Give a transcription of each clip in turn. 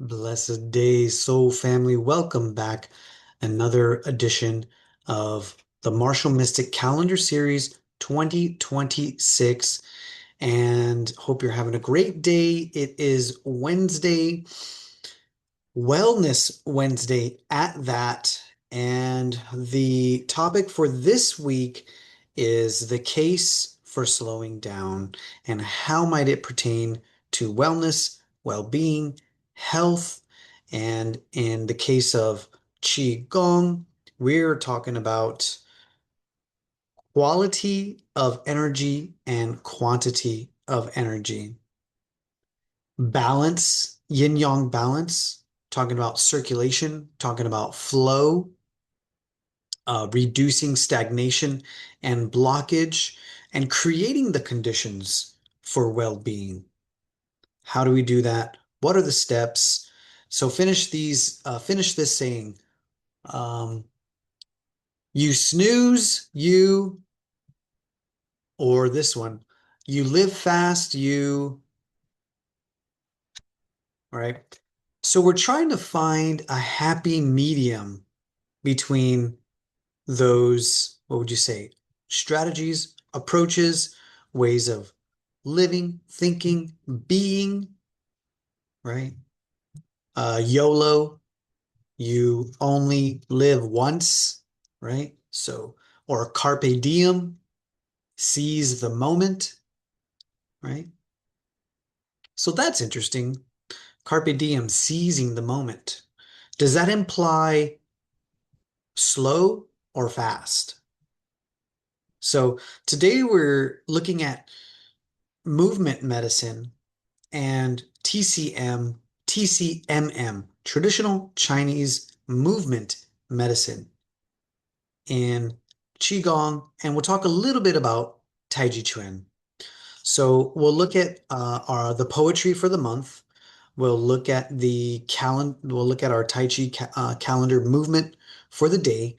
Blessed day, soul family. Welcome back. Another edition of the Martial Mystic Calendar Series 2026. And hope you're having a great day. It is Wednesday, Wellness Wednesday at that. And the topic for this week is the case for slowing down and how might it pertain to wellness, well-being, health, and in the case of Qigong, we're talking about quality of energy and quantity of energy. Balance, yin yang balance, talking about circulation, talking about flow, reducing stagnation and blockage, and creating the conditions for well-being. How do we do that? What are the steps? So finish this saying, um, you snooze, or this one, you live fast, all right? So we're trying to find a happy medium between those, what would you say, strategies, approaches, ways of living, thinking, being, right? YOLO, you only live once, right? So, or carpe diem, seize the moment, right? So that's interesting. Carpe diem, seizing the moment. Does that imply slow or fast? So today we're looking at movement medicine and TCMM, traditional Chinese movement medicine in Qigong, and we'll talk a little bit about Tai Chi Chuan. So we'll look at the poetry for the month. We'll look at the calendar. We'll look at our Tai Chi calendar movement for the day.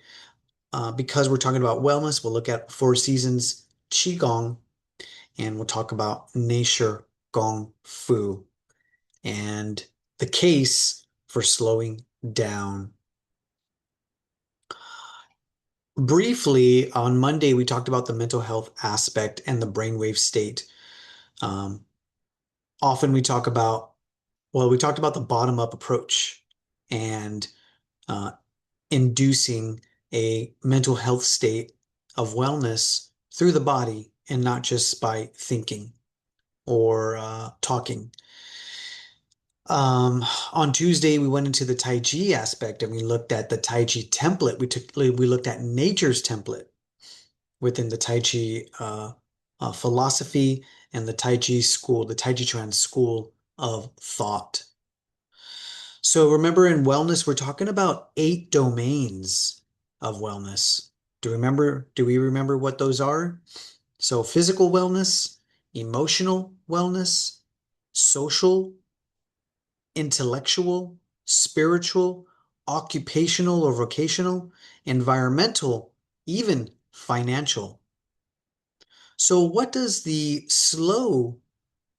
Because we're talking about wellness, we'll look at Four Seasons Qigong, and we'll talk about Nature Gong Fu and the case for slowing down. Briefly, on Monday, we talked about the mental health aspect and the brainwave state. Um, Often we talk about, well, we talked about the bottom-up approach and uh, inducing a mental health state of wellness through the body and not just by thinking or talking. On Tuesday, we went into the Tai Chi aspect and we looked at the Tai Chi template. We looked at nature's template within the Tai Chi philosophy and the Tai Chi school, the Tai Chi Chuan school of thought. So remember, in wellness, we're talking about 8 domains of wellness. Do we remember what those are? So physical wellness, emotional wellness, social, intellectual, spiritual, occupational or vocational, environmental, even financial. So what does the slow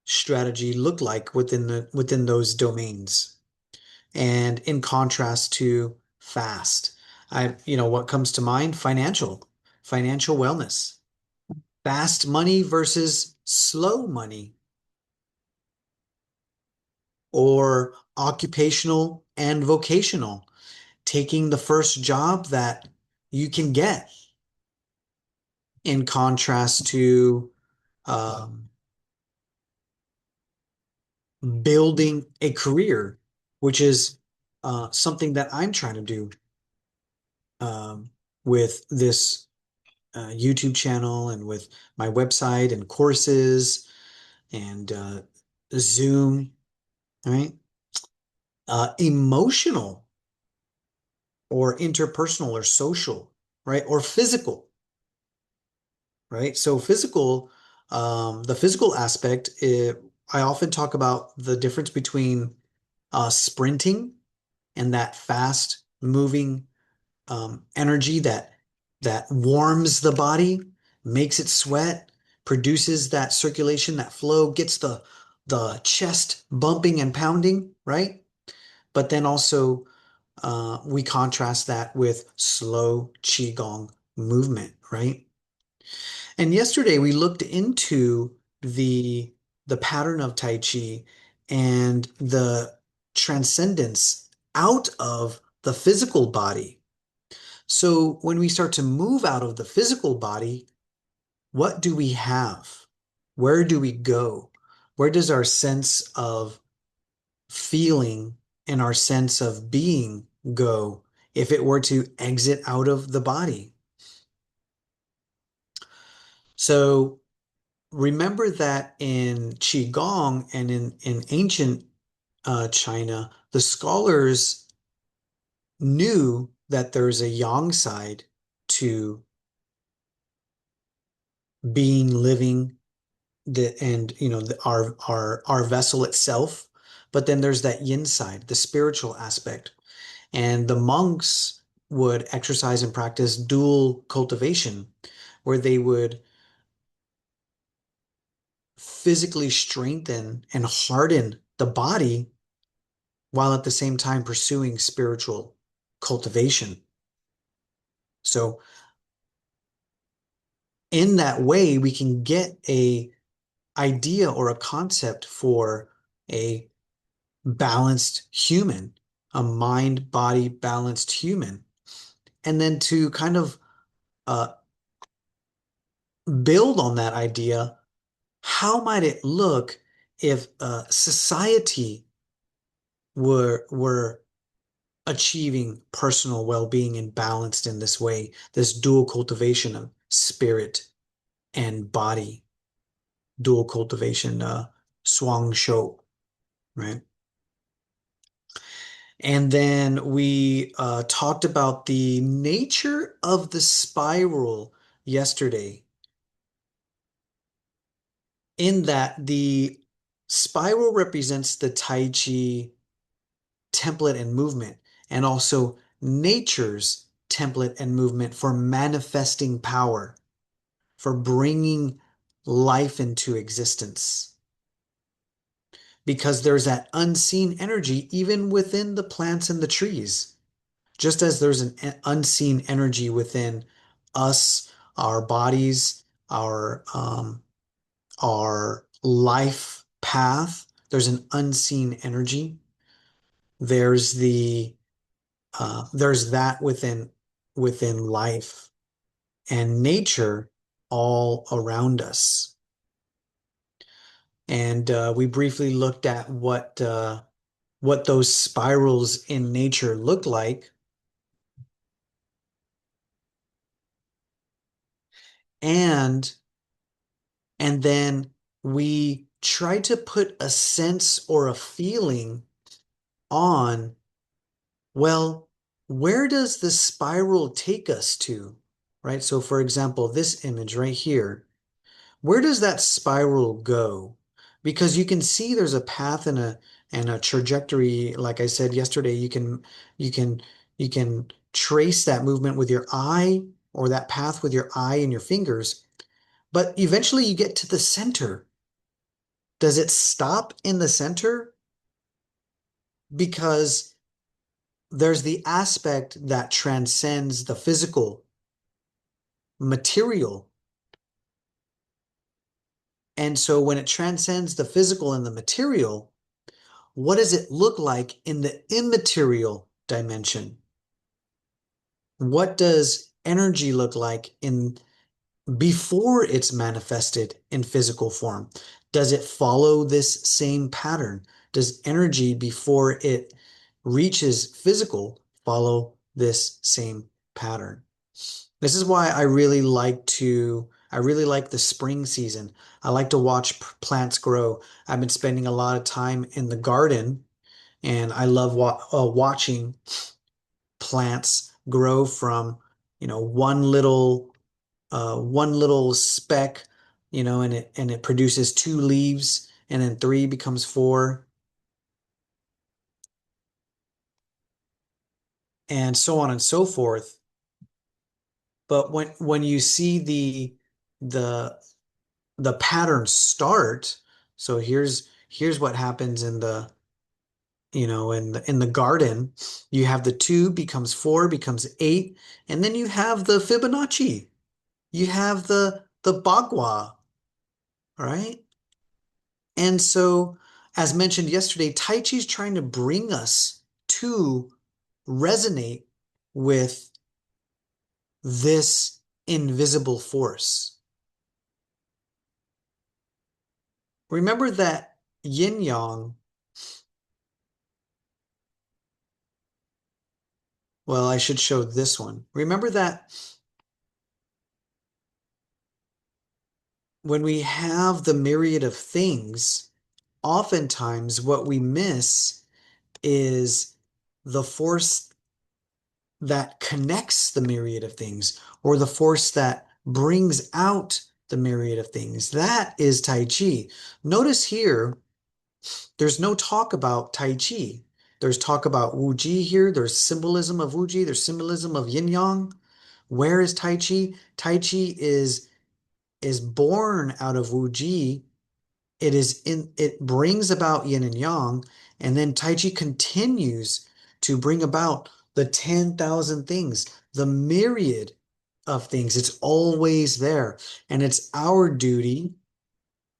strategy look like within those domains? And in contrast to fast, what comes to mind? Financial wellness, fast money versus slow money, or occupational and vocational, taking the first job that you can get in contrast to um, building a career, which is something that I'm trying to do um, with this YouTube channel and with my website and courses and Zoom, right? Emotional or interpersonal or social, right? Or physical, right? So the physical aspect, I often talk about the difference between sprinting and that fast moving energy that warms the body, makes it sweat, produces that circulation, that flow, gets the chest bumping and pounding, right? but then also we contrast that with slow Qigong movement, right? And yesterday we looked into the the pattern of Tai Chi and the transcendence out of the physical body. So when we start to move out of the physical body, what do we have? Where do we go? Where does our sense of feeling and our sense of being go if it were to exit out of the body? So remember that in Qigong and in ancient China, the scholars knew that there's a yang side to being living and our vessel itself, but then there's that yin side, the spiritual aspect. And the monks would exercise and practice dual cultivation, where they would physically strengthen and harden the body while at the same time pursuing spiritual cultivation. So in that way, we can get a idea or a concept for a balanced human, a mind body balanced human. And then to kind of uh, build on that idea, how might it look if society were achieving personal well-being and balanced in this way, this dual cultivation of spirit and body, dual cultivation, swang shou, right? And then we talked about the nature of the spiral yesterday, in that the spiral represents the Tai Chi template and movement, and also nature's template and movement for manifesting power, for bringing life into existence. Because there's that unseen energy even within the plants and the trees. Just as there's an unseen energy within us, our bodies, our life path, there's an unseen energy. There's there's that within life and nature all around us. And we briefly looked at what those spirals in nature look like. And and then we try to put a sense or a feeling on, well, where does the spiral take us to? Right? So for example, this image right here, where does that spiral go? Because you can see there's a path and a trajectory. Like I said yesterday, you can you can trace that movement with your eye, or that path with your eye and your fingers, but eventually you get to the center. Does it stop in the center? Because there's the aspect that transcends the physical material. And so when it transcends the physical and the material, what does it look like in the immaterial dimension? What does energy look like in before it's manifested in physical form? Does it follow this same pattern? Does energy before it reaches physical follow this same pattern? This is why I really like the spring season. I like to watch plants grow. I've been spending a lot of time in the garden, and I love watching plants grow from, one little speck, and it produces two leaves, and then three becomes four, and so on and so forth. But when you see the the pattern start, so here's what happens in in the garden, you have the two becomes four, becomes eight, and then you have the Fibonacci. You have the Bagua, right? And so, as mentioned yesterday, Tai Chi is trying to bring us to resonate with this invisible force. Remember that yin yang, well, I should show this one. Remember that when we have the myriad of things, oftentimes what we miss is the force that connects the myriad of things, or the force that brings out the myriad of things. That is Tai Chi. Notice here, there's no talk about Tai Chi. There's talk about Wu Ji here. There's symbolism of Wu Ji. There's symbolism of Yin Yang. Where is Tai Chi? Tai Chi is born out of Wu Ji. It brings about yin and yang, and then Tai Chi continues to bring about the 10,000 things, the myriad of things. It's always there. And it's our duty,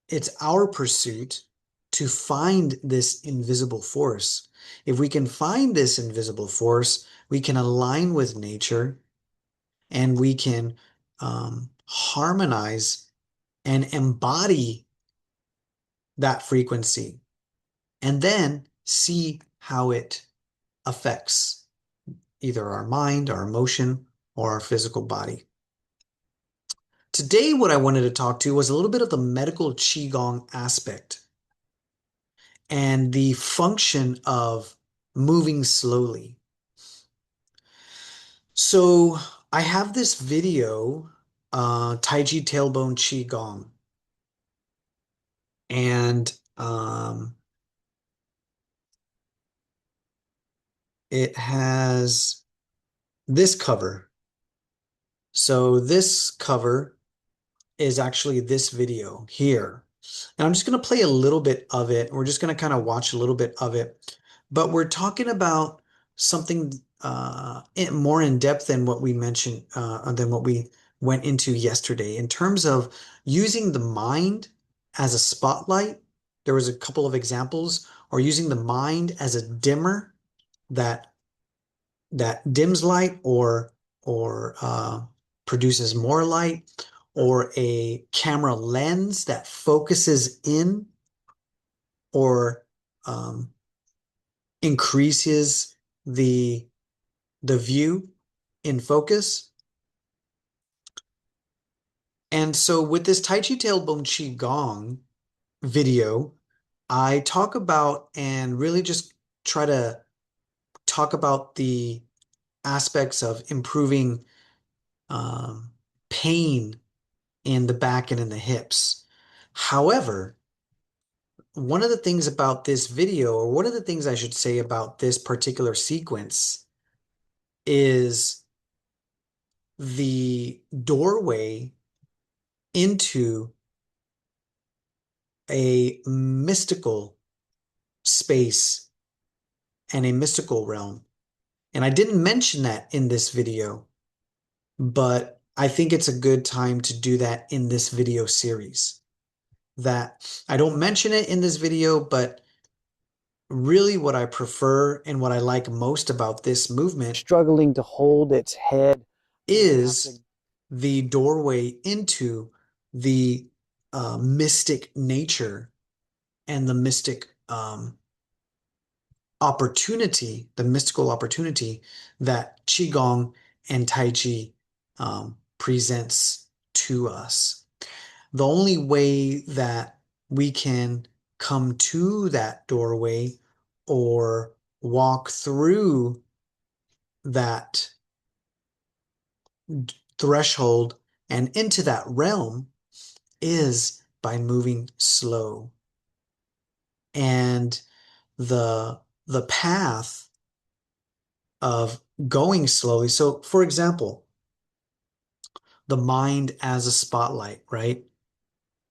it's our pursuit to find this invisible force. If we can find this invisible force, we can align with nature, and we can harmonize and embody that frequency, and then see how it affects either our mind, our emotion, or our physical body. Today, what I wanted to talk to was a little bit of the medical Qigong aspect and the function of moving slowly. So I have this video, Tai Chi Tailbone Qigong, and it has this cover. So this cover is actually this video here. And I'm just going to play a little bit of it. We're just going to kind of watch a little bit of it. But we're talking about something more in depth than what we mentioned, than what we went into yesterday in terms of using the mind as a spotlight. There was a couple of examples, or using the mind as a dimmer that dims light, or produces more light, or a camera lens that focuses in, or um, increases the view in focus. And so with this Tai Chi Tailbone Qi Gong video, I talk about and really just try to talk about the aspects of improving um, pain in the back and in the hips. However, one of the things about this video, or one of the things I should say about this particular sequence, is the doorway into a mystical space and a mystical realm. And I didn't mention that in this video, but I think it's a good time to do that in this video series. That I don't mention it in this video, but really what I prefer and what I like most about this movement struggling to hold its head is the doorway into the mystic nature and the mystic opportunity, the mystical opportunity that Qigong and Tai Chi presents to us. The only way that we can come to that doorway or walk through that threshold and into that realm is by moving slow. And the path of going slowly. So, for example, the mind as a spotlight, right?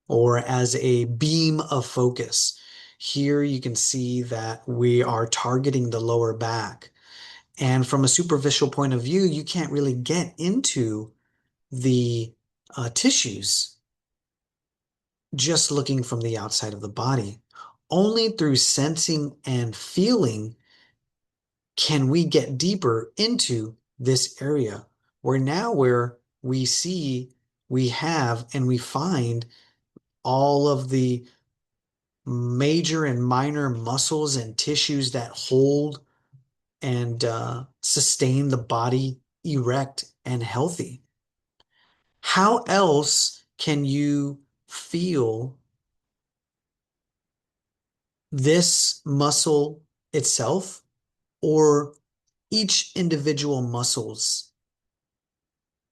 Or as a beam of focus. Here you can see that we are targeting the lower back. And from a superficial point of view, you can't really get into the tissues just looking from the outside of the body. Only through sensing and feeling can we get deeper into this area where now where we see, we have, and we find all of the major and minor muscles and tissues that hold and sustain the body erect and healthy. How else can you feel this muscle itself or each individual muscles,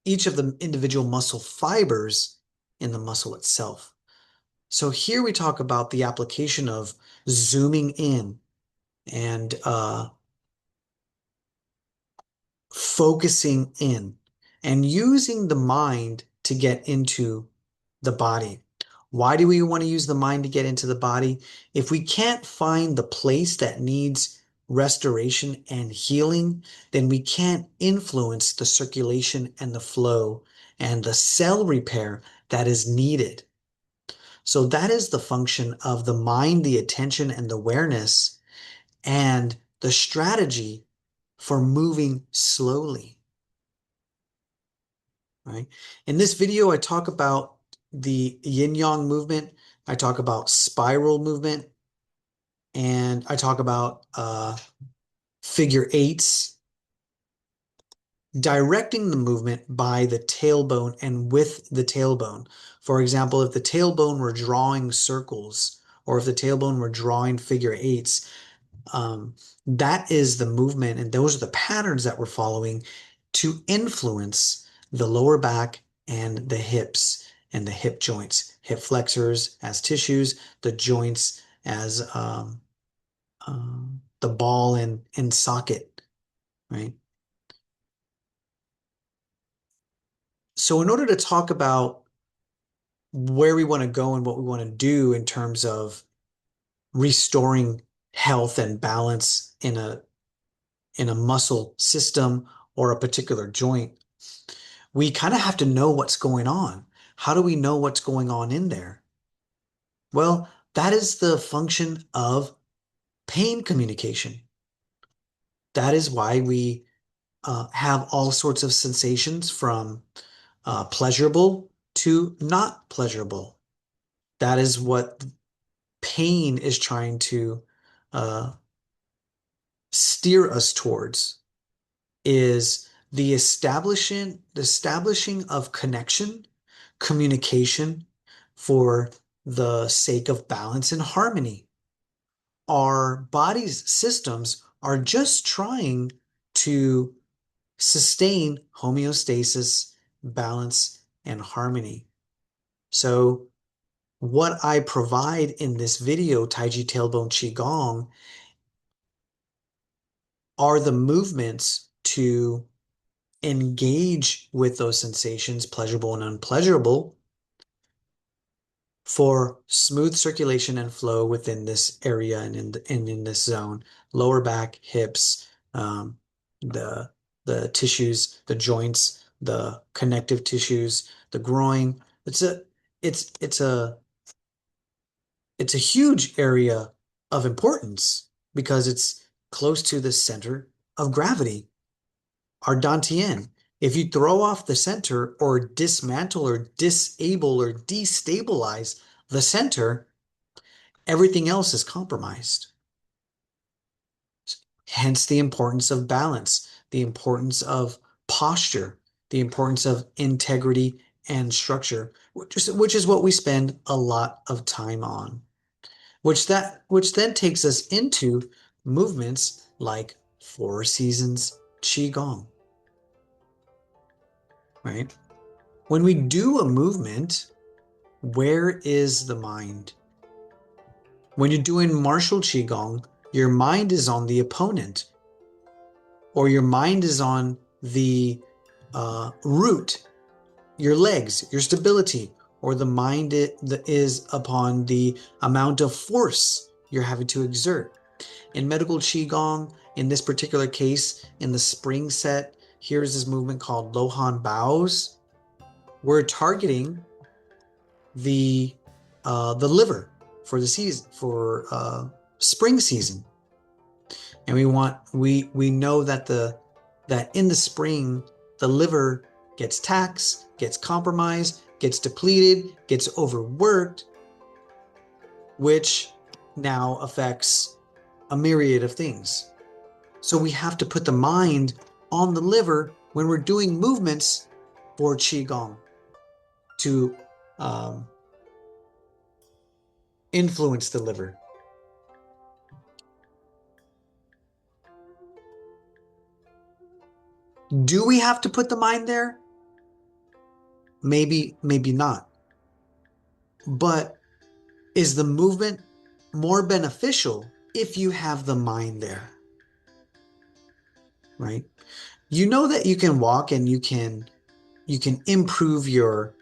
each of the individual muscle fibers in the muscle itself? So here we talk about the application of zooming in and focusing in and using the mind to get into the body. Why do we want to use the mind to get into the body? If we can't find the place that needs restoration and healing, then we can't influence the circulation and the flow and the cell repair that is needed. So that is the function of the mind, the attention, and the awareness, and the strategy for moving slowly, right? In this video, I talk about the yin yang movement. I talk about spiral movement, and I talk about figure eights, directing the movement by the tailbone and with the tailbone. For example, if the tailbone were drawing circles, or if the tailbone were drawing figure eights, that is the movement, and those are the patterns that we're following to influence the lower back and the hips and the hip joints, hip flexors as tissues, the joints as the ball and socket, right? So in order to talk about where we want to go and what we want to do in terms of restoring health and balance in a muscle system or a particular joint, we kind of have to know what's going on. How do we know what's going on in there? Well, that is the function of pain communication. That is why we have all sorts of sensations from pleasurable to not pleasurable. That is what pain is trying to uh, steer us towards, is the establishing of connection, communication for the sake of balance and harmony. Our body's systems are just trying to sustain homeostasis, balance, and harmony. So what I provide in this video, Taiji Tailbone Qigong, are the movements to engage with those sensations, pleasurable and unpleasurable, for smooth circulation and flow within this area and in this zone. Lower back, hips, the tissues, the joints, the connective tissues, the groin. It's it's a it's a huge area of importance because it's close to the center of gravity, our dantian. If you throw off the center or dismantle or disable or destabilize the center, everything else is compromised. Hence the importance of balance, the importance of posture, the importance of integrity and structure, which is what we spend a lot of time on. Which then takes us into movements like Four Seasons Qigong, right? When we do a movement, where is the mind? When you're doing martial Qigong, your mind is on the opponent, or your mind is on the root, your legs, your stability, or the mind is upon the amount of force you're having to exert. In medical Qigong, in this particular case, in the spring set, here's this movement called Lohan Bows. We're targeting the the liver for the season for spring season, and we know that that in the spring the liver gets taxed, gets compromised, gets depleted, gets overworked, which now affects a myriad of things. So we have to put the mind on the liver when we're doing movements for Qigong to um, influence the liver. Do we have to put the mind there? Maybe, maybe not. But is the movement more beneficial if you have the mind there, right? You know that you can walk and you can improve your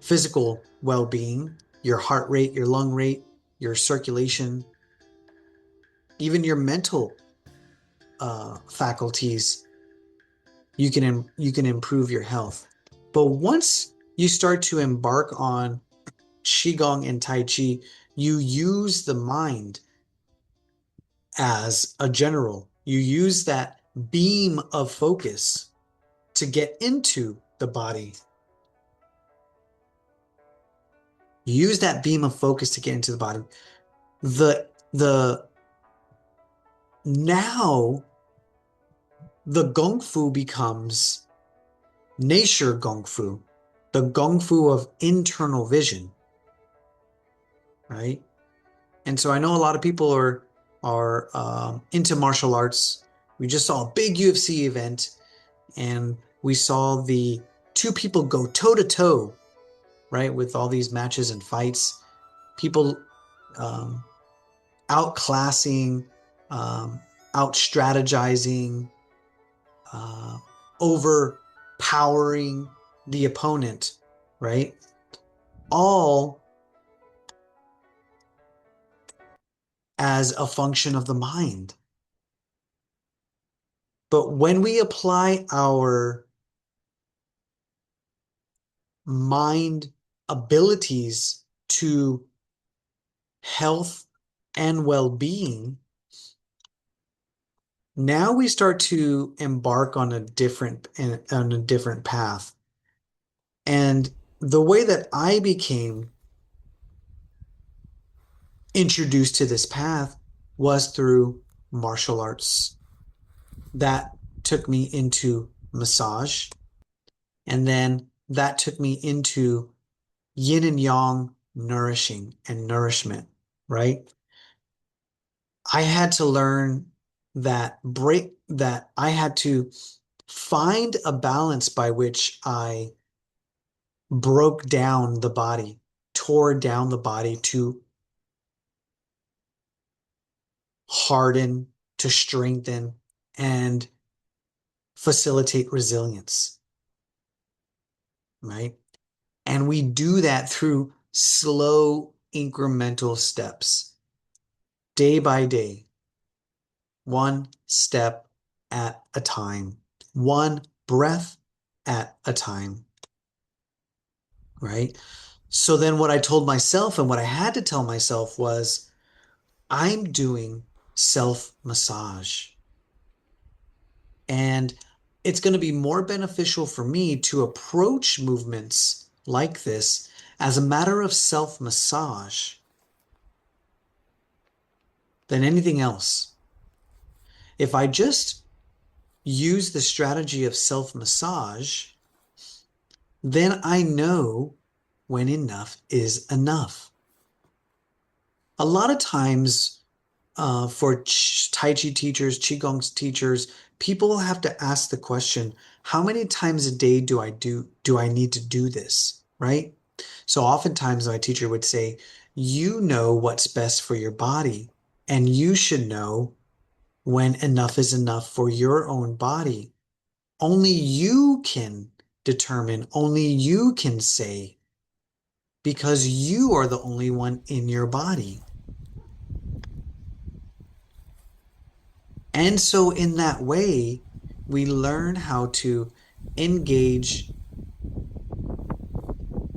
physical well-being, your heart rate, your lung rate, your circulation, even your mental faculties. You can improve your health. But once you start to embark on Qigong and Tai Chi, you use the mind as a general. You use that beam of focus to get into the body. You use that beam of focus to get into the body. The now the Gong Fu becomes nature Gong Fu, the Gong Fu of internal vision, right? And so I know a lot of people are into martial arts. We just saw a big UFC event, and we saw the two people go toe to toe, right, with all these matches and fights. People um, outclassing, um, out strategizing, uh, overpowering the opponent, right? All as a function of the mind. But when we apply our mind abilities to health and well-being, now we start to embark on a different path. And the way that I became introduced to this path was through martial arts. That took me into massage, and then that took me into yin and yang nourishing and nourishment, right? I had to learn that I had to find a balance by which I broke down the body, tore down the body to harden, to strengthen, and facilitate resilience, right? And we do that through slow incremental steps, day by day, one step at a time, one breath at a time, right? So then what I told myself and what I had to tell myself was, I'm doing self massage. And it's going to be more beneficial for me to approach movements like this as a matter of self massage than anything else. If I just use the strategy of self massage, then I know when enough is enough. A lot of times, for Tai Chi teachers, Qigong teachers, people have to ask the question, how many times a day do I need to do this? Right? So oftentimes my teacher would say, you know what's best for your body, and you should know when enough is enough for your own body. Only you can determine, only you can say, because you are the only one in your body. And so, in that way, we learn how to engage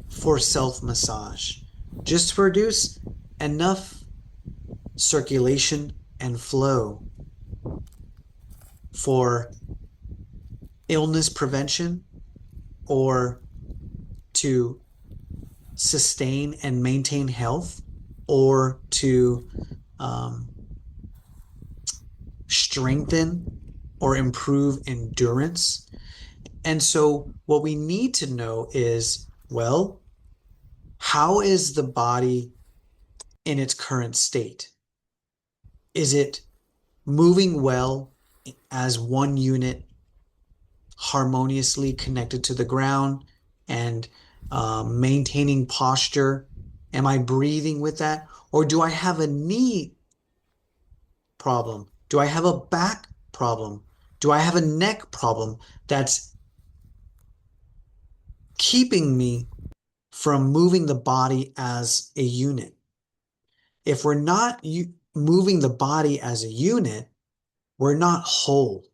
for self massage, just to produce enough circulation and flow for illness prevention or to sustain and maintain health or to um, strengthen or improve endurance. And so, what we need to know is, well, how is the body in its current state? Is it moving well as one unit, harmoniously connected to the ground and maintaining posture? Am I breathing with that? Or do I have a knee problem? Do I have a back problem? Do I have a neck problem that's keeping me from moving the body as a unit? If we're not moving the body as a unit, we're not whole.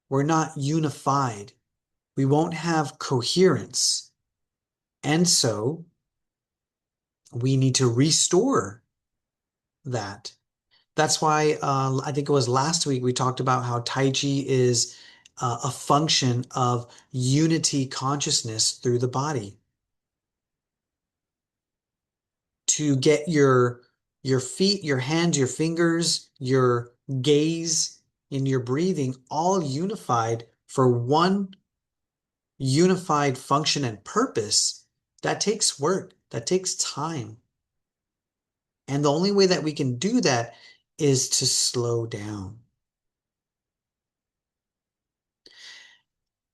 We're not unified. We won't have coherence. And so we need to restore that. That's why I think it was last week we talked about how Tai Chi is a function of unity consciousness through the body. To get your feet, your hands, your fingers, your gaze, and your breathing all unified for one unified function and purpose, that takes work, that takes time. And the only way that we can do that is to slow down.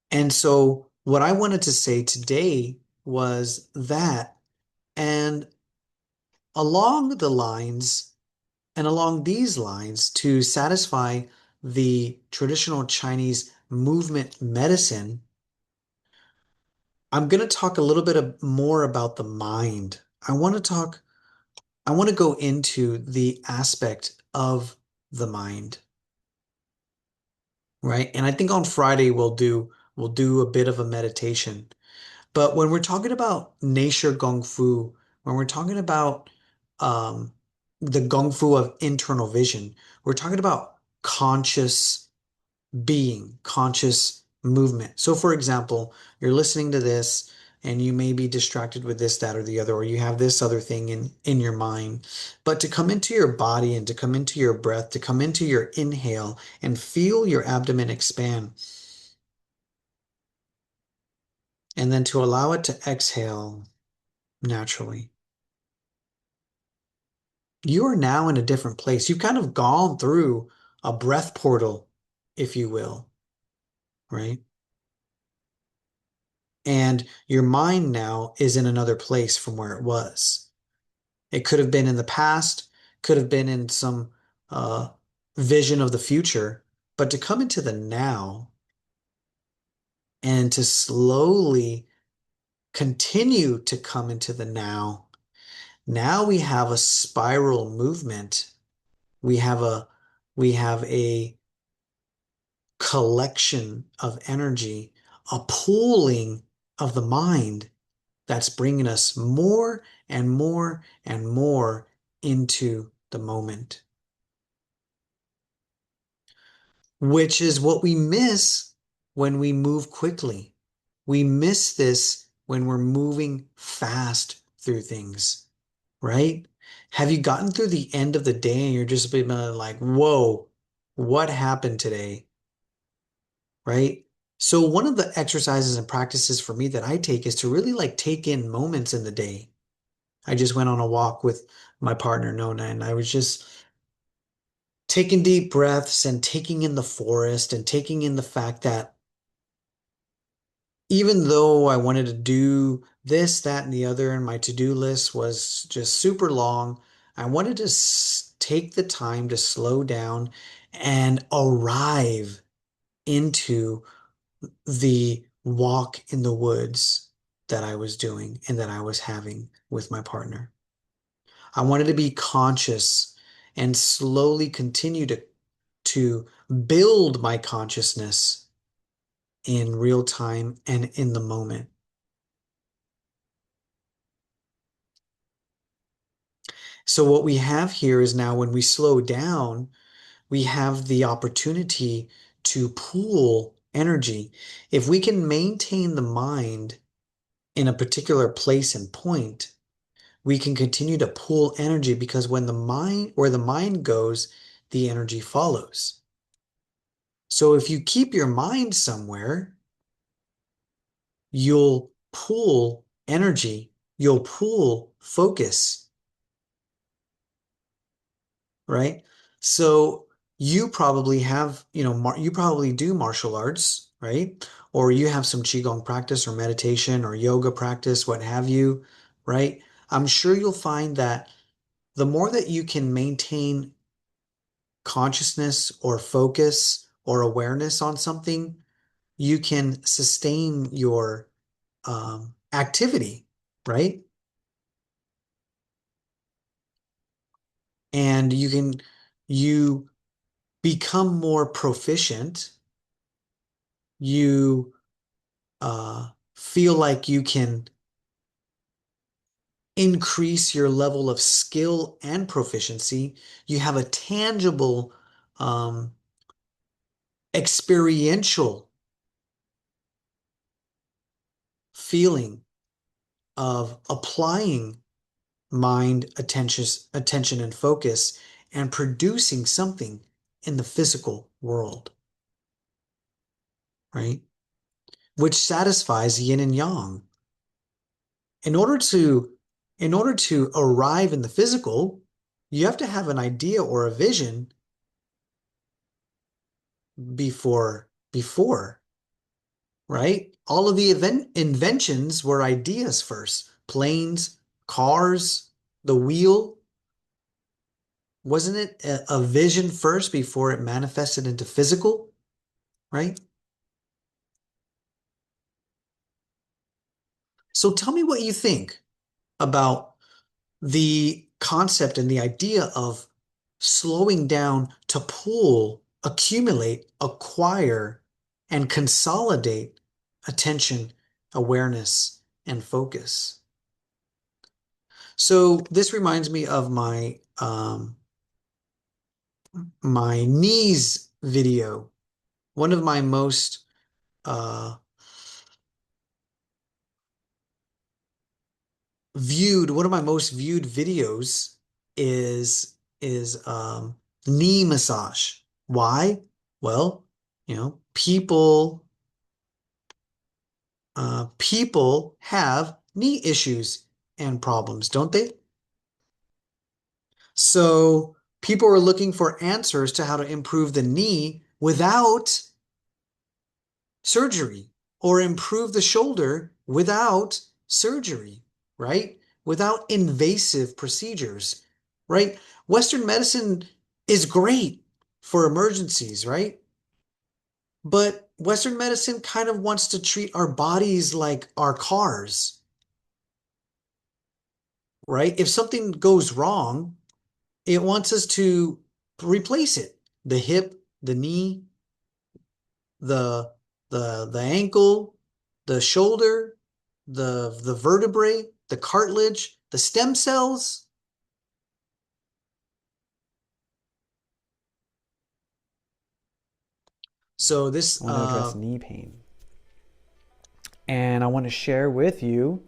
And so, what I wanted to say today was that, and along the lines, and along these lines, to satisfy the traditional Chinese movement medicine, I'm going to talk a little bit more about the mind. I want to go into the aspect of the mind, right? And I think on Friday we'll do a bit of a meditation. But when we're talking about nature Gong Fu, when we're talking about um, the Gong Fu of internal vision, we're talking about conscious being, conscious movement. So, for example, you're listening to this and you may be distracted with this, that, or the other, or you have this other thing in your mind. But to come into your body and to come into your breath, to come into your inhale and feel your abdomen expand, and then to allow it to exhale naturally. You are now in a different place. You've kind of gone through a breath portal, if you will, right? And your mind now is in another place from where it was. It could have been in the past, could have been in some uh, vision of the future, but to come into the now and to slowly continue to come into the now, now we have a spiral movement. We have a collection of energy, a pooling of the mind that's bringing us more and more and more into the moment, which is what we miss when we move quickly. We miss this when we're moving fast through things, right? Have you gotten through the end of the day and you're just been like, whoa, what happened today? Right? So one of the exercises and practices for me that I take is to really like take in moments in the day. I just went on a walk with my partner Nona and I was just taking deep breaths and taking in the forest and taking in the fact that even though I wanted to do this, that, and the other, and my to-do list was just super long, I wanted to take the time to slow down and arrive into the walk in the woods that I was doing and that I was having with my partner. I wanted to be conscious and slowly continue to to build my consciousness in real time and in the moment. So what we have here is now when we slow down, we have the opportunity to pool energy. If we can maintain the mind in a particular place and point, we can continue to pool energy because where the mind goes, the energy follows. So if you keep your mind somewhere, you'll pool energy, you'll pool focus, right? So you probably have, you probably do martial arts, right? Or you have some Qigong practice or meditation or yoga practice, what have you, right? I'm sure you'll find that the more that you can maintain consciousness or focus or awareness on something, you can sustain your activity, right? And you become more proficient. You feel like you can increase your level of skill and proficiency. You have a tangible, um, experiential feeling of applying mind, attention and focus and producing something in the physical world, right? Which satisfies yin and yang. In order to, in order to arrive in the physical, you have to have an idea or a vision before, right? All of the inventions were ideas first. Planes, cars, the wheel. Wasn't it a vision first before it manifested into physical, right? So tell me what you think about the concept and the idea of slowing down to pool, accumulate, acquire, and consolidate attention, awareness, and focus. So this reminds me of my knees video. One of my most uh, one of my most viewed videos is knee massage. Why? Well, people have knee issues and problems, don't they? So people are looking for answers to how to improve the knee without surgery or improve the shoulder without surgery, right? Without invasive procedures, right? Western medicine is great for emergencies, right? But Western medicine kind of wants to treat our bodies like our cars, right? If something goes wrong, it wants us to replace it. The hip, the knee, the the ankle, the shoulder, the vertebrae, the cartilage, the stem cells. So I this want to address knee pain. And I want to share with you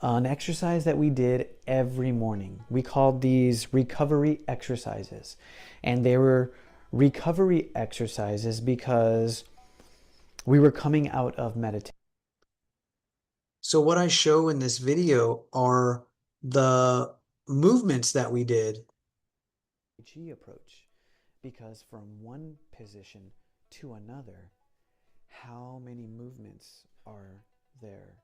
an exercise that we did every morning. We called these recovery exercises. And they were recovery exercises because we were coming out of meditation. so what I show in this video are the movements that we did. Qi approach, because from one position to another, how many movements are there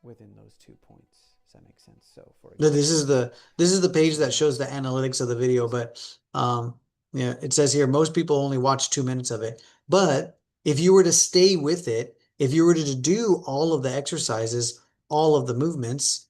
within those 2 points? Does that make sense? So, for This example, is the page that so shows the analytics of the video, this but yeah, it says here most people only watch 2 minutes of it. But if you were to stay with it, if you were to do all of the exercises, all of the movements,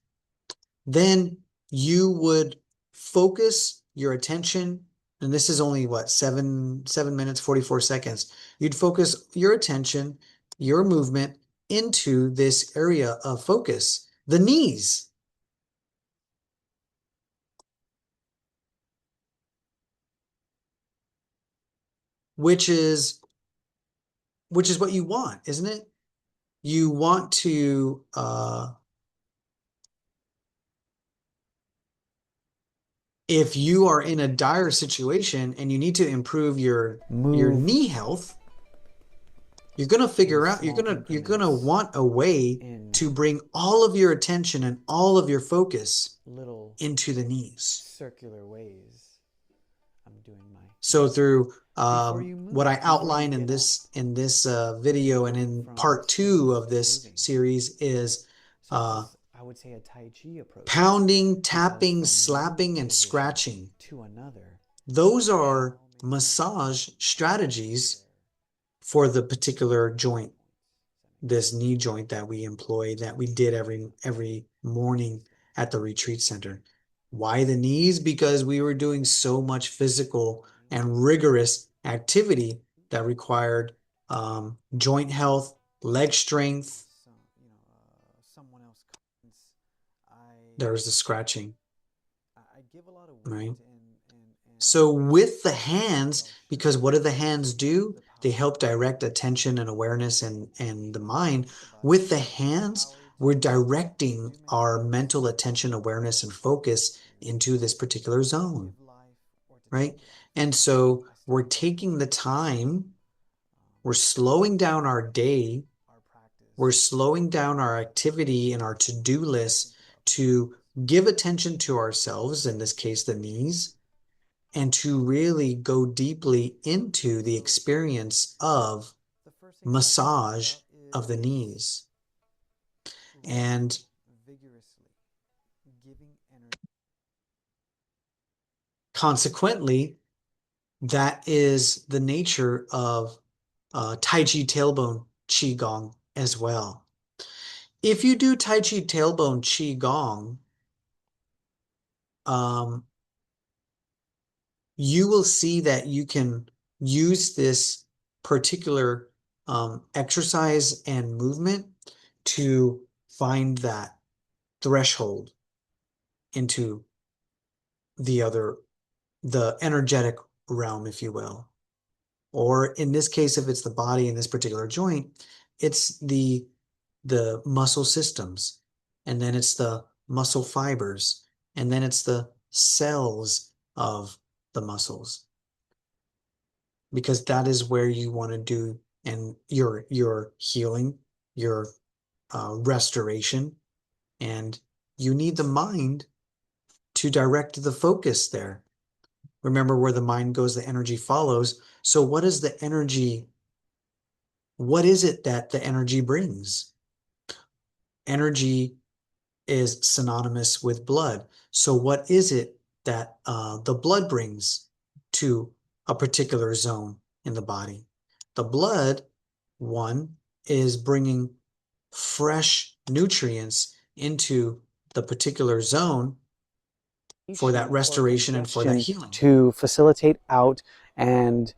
then you would focus your attention and this is only what, 7 minutes, 44 seconds. You'd focus your attention, your movement into this area of focus, the knees, which is which is what you want, isn't it? You want to if you are in a dire situation and you need to improve your Move knee health, you're going to in figure out small you're going to increments, want a way in to bring all of your attention and all of your focus little into the knees. circular ways. I'm doing my So knees through before you what I move, before you outline in get up, this video and in from part sitting two of to this moving. series is So this uh, is, I would say, a Tai Chi approach, pounding, because tapping, from one slapping, and position scratching. to another, Those are how many massage is strategies there for the particular pressure joint, points? this knee joint that we employ, that we did every morning at the retreat center. Why the knees? Because we were doing so much physical and rigorous activity that required joint health, leg strength. So, someone else comments, I There's the scratching, I give a lot of weight right? and So with the weights hands, I'll because show what do the hands do? the They power help direct attention and awareness and the mind. with the body. With the The hands, power we're to directing do many our things, mental attention, awareness, and focus into this particular to zone, give life or to right? take life. And so I we're started taking the time, we're um, slowing down our day, our we're practice slowing down our activity and our to-do to list think about these to things. give attention to ourselves, in this case, the knees, and to really go deeply into the So experience of the first thing I like to talk massage about of the is knees. running And vigorously, giving energy. consequently, that is the nature of Tai Chi tailbone Qigong as well. If you do Tai Chi tailbone Qigong, um, you will see that you can use this particular exercise and movement to find that threshold into the other, the energetic realm, if you will. Or in this case, if it's the body in this particular joint, it's the muscle systems, and then it's the muscle fibers, and then it's the cells of the muscles, because that is where you want to do and your healing, your restoration, and you need the mind to direct the focus there. Remember, where the mind goes, the energy follows. So what is the energy? What is it that the energy brings? Energy is synonymous with blood. So what is it that the blood brings to a particular zone in the body? The blood, one, is bringing fresh nutrients into the particular zone for that Or restoration and for that congestion healing. to facilitate out and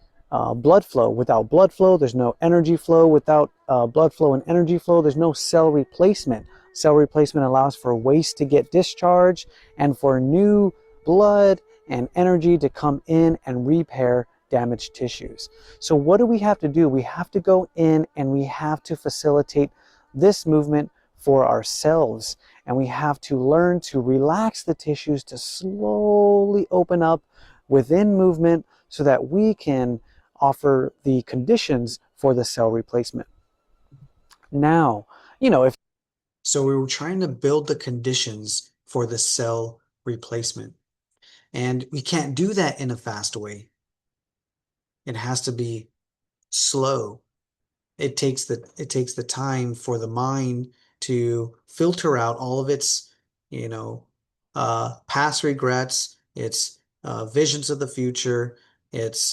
blood flow. Without blood flow, there's no energy flow. Without blood flow and energy flow, there's no cell replacement. Cell replacement allows for waste to get discharged and for new blood and energy to come in and repair damaged tissues. So what do we have to do? We have to go in and we have to facilitate this movement for ourselves, and we have to learn to relax the tissues to slowly open up within movement so that we can offer the conditions for the cell replacement. Now, if So we were trying to build the conditions for the cell replacement. And we can't do that in a fast way. It has to be slow. It takes the time for the mind to filter out all of its, you know, past regrets, its visions of the future, its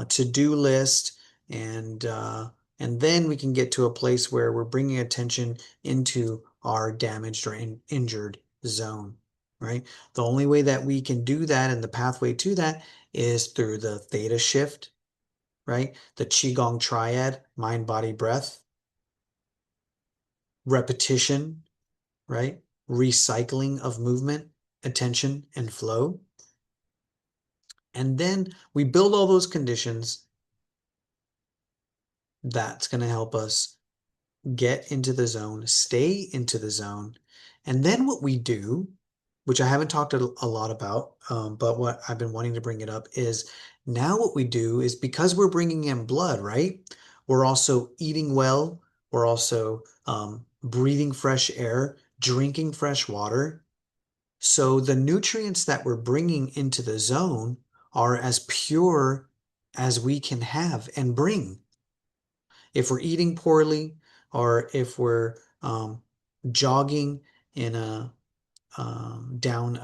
to-do list, and uh, and then we can get to a place where we're bringing attention into our damaged or injured zone, right? The only way that we can do that and the pathway to that is through the theta shift, right? The Qigong triad, mind, body, breath, repetition, right? Recycling of movement, attention, and flow. And then we build all those conditions. That's going to help us get into the zone, stay into the zone. And then what we do, which I haven't talked a lot about, but what I've been wanting to bring it up is now what we do is because we're bringing in blood, right? We're also eating well. We're also breathing fresh air, drinking fresh water. So the nutrients that we're bringing into the zone are as pure as we can have and bring. If we're eating poorly or if we're jogging in a down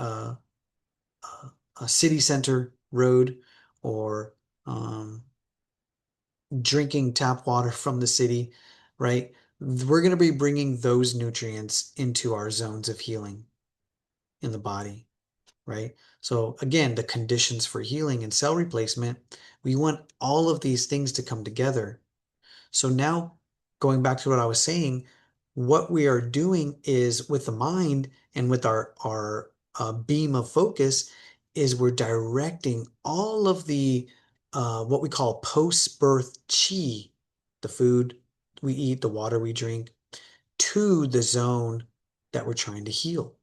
a city center road or um, drinking tap water from the city, right? We're going to be bringing those nutrients into our zones of healing in the body, right? So again, the conditions for healing and cell replacement, we want all of these things to come together. So now going back to what I was saying, what we are doing is with the mind and with our beam of focus is we're directing all of the what we call post-birth chi, the food we eat, the water we drink, to the zone that we're trying to heal,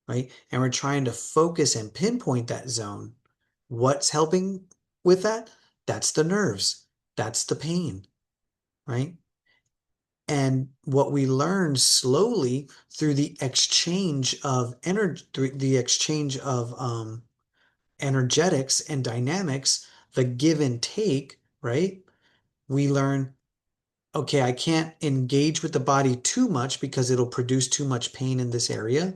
right? And we're trying to focus and pinpoint that zone. What's helping with that? That's the nerves. That's the pain, right? And what we learn slowly through the exchange of energy, through the exchange of energetics and dynamics, the give and take, right? We learn, okay, I can't engage with the body too much because it'll produce too much pain in this area,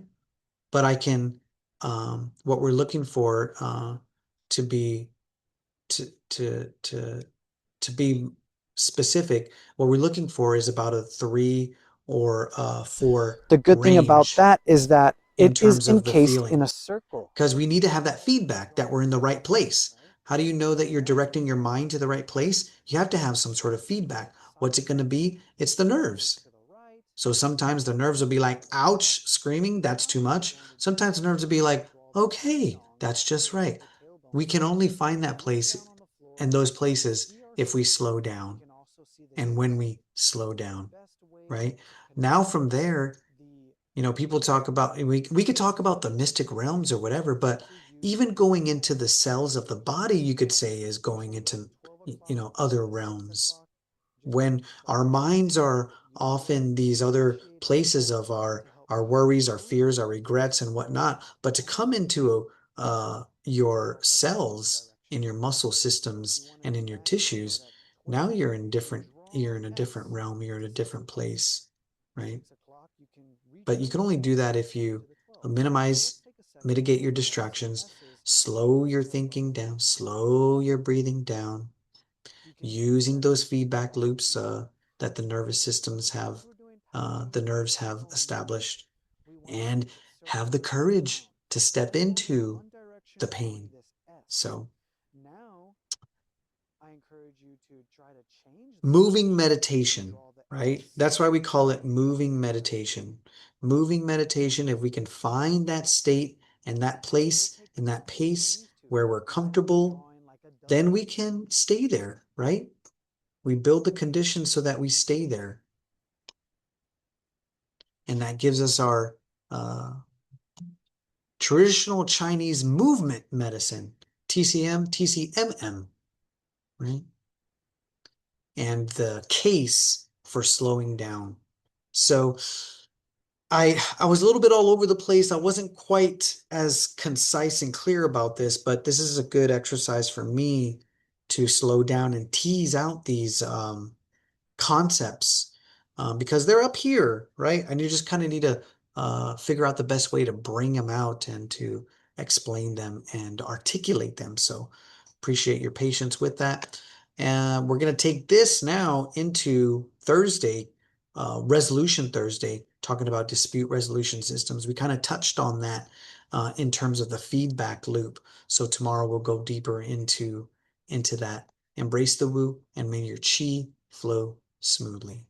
but I can, what we're looking for to be to to to to be specific, what we're looking for is about a 3 or 4 The good thing about range that is that in it is terms of the encased in feeling. a circle. Because we need to have that feedback that we're in the right place. Right? How do you know that you're Right? directing your mind to the right place? You have to have some sort of feedback. What's it going to be? It's the nerves. So sometimes the nerves will be like, ouch, screaming, that's too much. Sometimes the nerves will be like, okay, that's just right. We can only find that place and those places if we slow down and when we slow down, right? Now from there, people talk about we could talk about the mystic realms or whatever, but even going into the cells of the body, you could say is going into, other realms. When our minds are off in these other places of our worries, our fears, our regrets, and whatnot, but to come into your cells in your muscle systems and in your tissues, now you're in a different realm, you're in a different place, right? But you can only do that if you mitigate your distractions, slow your thinking down, slow your breathing down, using those feedback loops that the nerves have established, and have the courage to step into the pain. So, moving meditation, right? That's why we call it moving meditation. Moving meditation, if we can find that state and that place and that pace where we're comfortable, then we can stay there, right? We build the conditions so that we stay there. And that gives us our traditional Chinese movement medicine, TCM, TCMM, right? And the case for slowing down. So I was a little bit all over the place. I wasn't quite as concise and clear about this, but this is a good exercise for me to slow down and tease out these concepts because they're up here, right? And you just kind of need to figure out the best way to bring them out and to explain them and articulate them. So appreciate your patience with that. And we're going to take this now into Thursday, Resolution Thursday, talking about dispute resolution systems. We kind of touched on that in terms of the feedback loop. So tomorrow we'll go deeper into that. Embrace the woo and may your chi flow smoothly.